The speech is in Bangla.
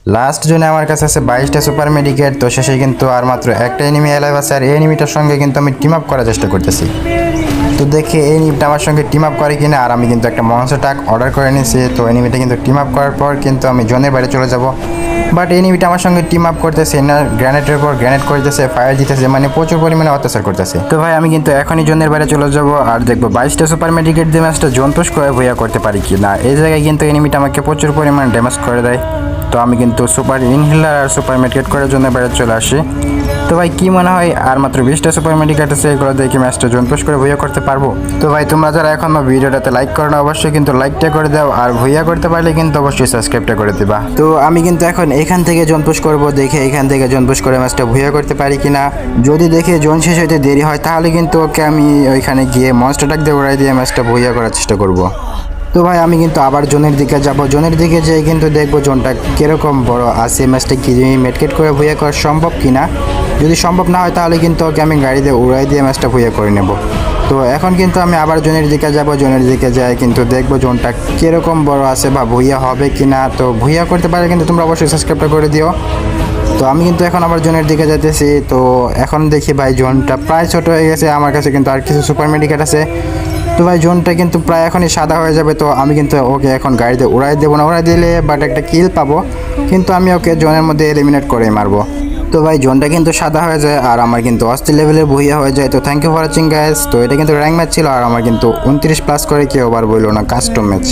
লাস্ট জোনে আমার কাছে আছে 22টা সুপার মেডিকেট। তো শেষে কিন্তু আর মাত্র একটা এনিমি অ্যালাইভ আছে, আর এই এনিমিটার সঙ্গে কিন্তু আমি টিম আপ করার চেষ্টা করতেছি। তো দেখে এই এনিমিটা আমার সঙ্গে টিম আপ করে কিনা। আর আমি কিন্তু একটা মনস্টার ট্রাক অর্ডার করে নিয়েছি। তো এনিমিটা কিন্তু টিম আপ করার পর কিন্তু আমি জোনের বাইরে চলে যাব। বাট এনিমিটা আমার সঙ্গে টিম আপ করতেছে না, গ্র্যানেটের পর গ্র্যানেট করতেছে, ফায়ার দিতেছে, মানে প্রচুর পরিমাণে অত্যাচার করতেছে। তো ভাই আমি কিন্তু এখনই জোনের বাইরে চলে যাব আর দেখবো 22টা সুপার মেডিকেট দিয়ে ম্যাচটা জোন পুশ করে ভুইয়া করতে পারি কি না। এই জায়গায় কিন্তু এনিমিটা আমাকে প্রচুর পরিমাণে ড্যামেজ করে দেয়। তো আমি কিন্তু সুপার ইনহেলার আর সুপার মেডিকেট করার জন্য বাইরে চলে আসি। তো ভাই কি মনে হয় আর মাত্র 20টা সুপার মেডিকেট আছে, এগুলো দেখে ম্যাচটা জোন পুশ করে ভুইয়া করতে পারবো? তো ভাই তোমরা যারা এখনো ভিডিওটাতে লাইক করো না, অবশ্যই কিন্তু লাইকটা করে দাও, আর ভুইয়া করতে পারলে কিন্তু অবশ্যই সাবস্ক্রাইবটা করে দিবা। তো আমি কিন্তু এখন এখান থেকে জোন পুশ করবো, দেখে এখান থেকে জোন পুশ করে ম্যাচটা ভুইয়া করতে পারি কিনা। যদি দেখে জোন শেষ হইতে দেরি হয় তাহলে কিন্তু ওকে আমি ওইখানে গিয়ে মনস্টার ট্রাক দিয়ে উড়াই দিয়ে ম্যাচটা ভুইয়া করার চেষ্টা করব। তো ভাই আমি কিন্তু আবার জোনের দিকে যাব, জোনের দিকে যেয়ে কিন্তু দেখবো জোনটা কীরকম বড় আছে, ম্যাচটা কি মেডকেট করে ভুইয়া করা সম্ভব কিনা। যদি সম্ভব না হয় তাহলে কিন্তু ওকে আমি গাড়ি দিয়ে উড়াই দিয়ে ম্যাচটা ভুইয়া করে নেব। তো এখন কিন্তু আমি আবার জোনের দিকে যাব, জোনের দিকে যাই কিন্তু দেখবো জোনটা কীরকম বড় আছে বা ভুইয়া হবে কিনা। তো ভুইয়া করতে পারলে কিন্তু তোমরা অবশ্যই সাবস্ক্রাইবটা করে দিও। তো আমি কিন্তু এখন আবার জোনের দিকে যাইতেছি। তো এখন দেখি ভাই জোনটা প্রায় ছোট হয়ে গেছে, আমার কাছে কিন্তু আর কিছু সুপার মেডিকেট আছে। তো ভাই জোনটা কিন্তু প্রায় এখনই সাদা হয়ে যাবে। তো আমি কিন্তু ওকে এখন গাড়িতে উড়াই দেবো না, উড়াই দিলে বাট একটা কিল পাবো, কিন্তু আমি ওকে জোনের মধ্যে এলিমিনেট করেই মারবো। তো ভাই জোনটা কিন্তু সাদা হয়ে যায় আর আমার কিন্তু অস্থির লেভেলের ভুইয়া হয়ে যায়। তো thank you for watching guys. তো এটা কিন্তু র্যাঙ্ক ম্যাচ ছিল আর আমার কিন্তু 29 প্লাস করে কেউ আবার বললো না, কাস্টম ম্যাচ।